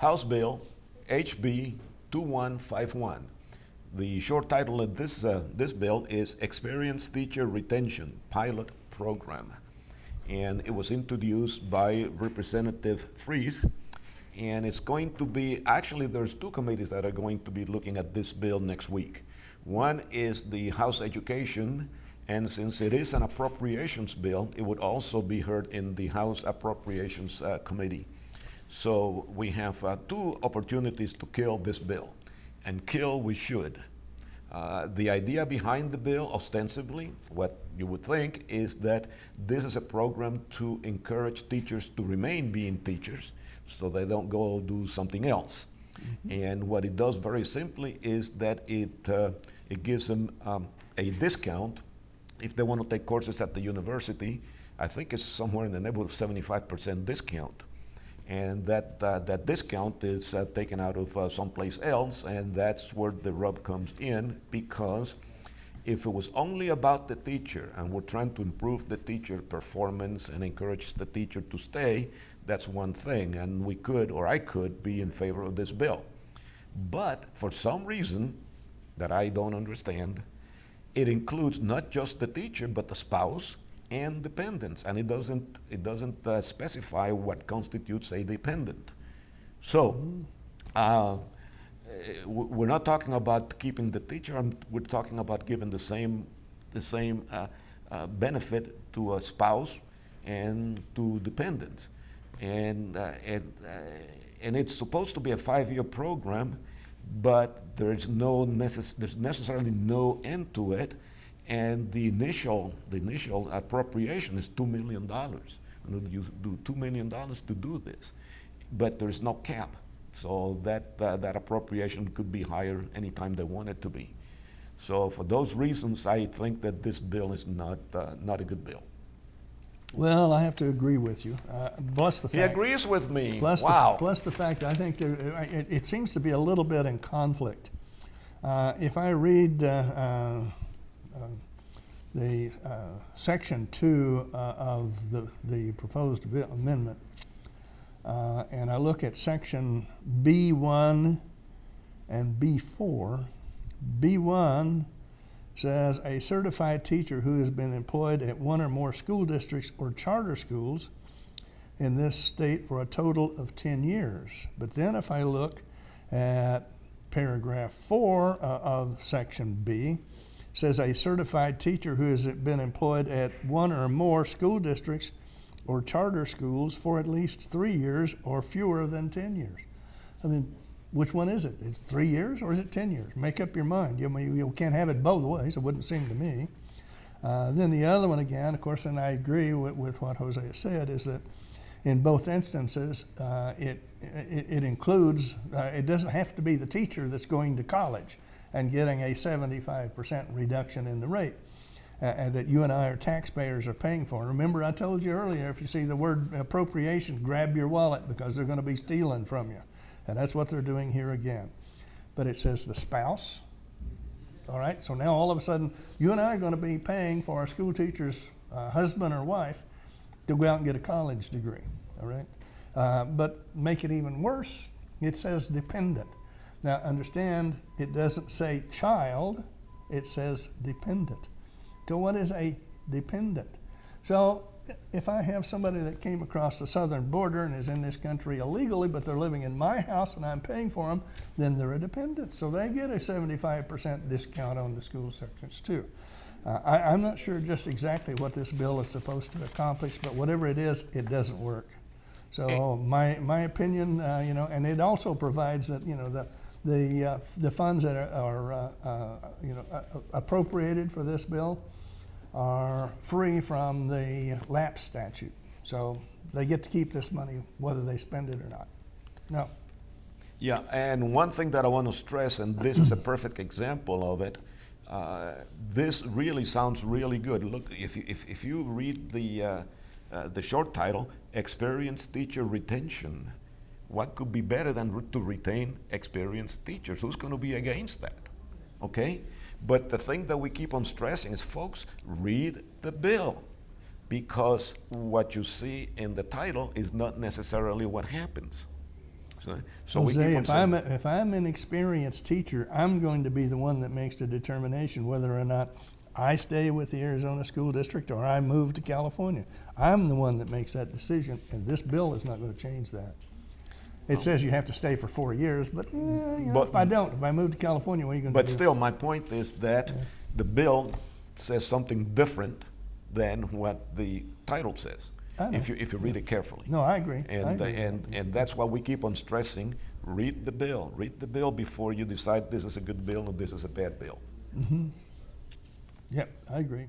House Bill HB 2151. The short title of this bill is Experienced Teacher Retention Pilot Program. And it was introduced by Representative Freeze. And it's going to be, actually there's two committees that are going to be looking at this bill next week. One is the House Education, and since it is an appropriations bill, it would also be heard in the House Appropriations Committee. So we have two opportunities to kill this bill, and kill we should. The idea behind the bill, ostensibly, what you would think is that this is a program to encourage teachers to remain being teachers so they don't go do something else. Mm-hmm. And what it does very simply is that it gives them a discount if they want to take courses at the university. I think it's somewhere in the neighborhood of 75% discount. And that discount is taken out of someplace else, and that's where the rub comes in, because if it was only about the teacher and we're trying to improve the teacher performance and encourage the teacher to stay, that's one thing, and we could, or I could, be in favor of this bill. But for some reason that I don't understand, it includes not just the teacher, but the spouse and dependents, and it doesn't specify what constitutes a dependent. So we're not talking about keeping the teacher. We're talking about giving the same benefit to a spouse and to dependents, and it's supposed to be a 5-year program, but there's necessarily no end to it. And the initial appropriation is $2 million. You do $2 million to do this, but there's no cap. So that appropriation could be higher anytime they want it to be. So for those reasons, I think that this bill is not a good bill. Well, I have to agree with you. Plus the fact, he agrees with me. Wow. Plus the fact I think it seems to be a little bit in conflict. If I read the section 2 of the proposed amendment, and I look at section B1 and B4. B1 says a certified teacher who has been employed at one or more school districts or charter schools in this state for a total of 10 years. But then if I look at paragraph 4 of section B, says a certified teacher who has been employed at one or more school districts or charter schools for at least 3 years or fewer than 10 years. I mean, which one is it? Is it 3 years or is it 10 years? Make up your mind. You can't have it both ways, it wouldn't seem to me. Then the other one again, of course, and I agree with what Hosea said, is that in both instances, it includes, it doesn't have to be the teacher that's going to college and getting a 75% reduction in the rate that you and I, are taxpayers, are paying for. Remember, I told you earlier, if you see the word appropriation, grab your wallet, because they're going to be stealing from you. And that's what they're doing here again. But it says the spouse. All right, so now all of a sudden, you and I are going to be paying for our school teacher's husband or wife to go out and get a college degree. All right, but make it even worse, it says dependent. Now understand, it doesn't say child, it says dependent. So what is a dependent? So if I have somebody that came across the southern border and is in this country illegally, but they're living in my house and I'm paying for them, then they're a dependent. So they get a 75% discount on the school sections too. I'm not sure just exactly what this bill is supposed to accomplish, but whatever it is, it doesn't work. So my opinion, and it also provides that, the funds that are appropriated for this bill are free from the lapse statute. So they get to keep this money whether they spend it or not. No. Yeah, and one thing that I want to stress, and this is a perfect example of it, this really sounds really good. Look, if you read the short title, Experienced Teacher Retention, what could be better than to retain experienced teachers? Who's going to be against that? Okay? But the thing that we keep on stressing is, folks, read the bill, because what you see in the title is not necessarily what happens. So we Jose, keep on saying, if I'm an experienced teacher, I'm going to be the one that makes the determination whether or not I stay with the Arizona School District or I move to California. I'm the one that makes that decision, and this bill is not going to change that. It says you have to stay for 4 years, but, But- if I move to California, what are you going to but do? still, my point is that the bill says something different than what the title says, I know. if you read it carefully. No, I agree. I And, agree. and that's why we keep on stressing, read the bill. Read the bill before you decide this is a good bill or this is a bad bill. Yep, I agree.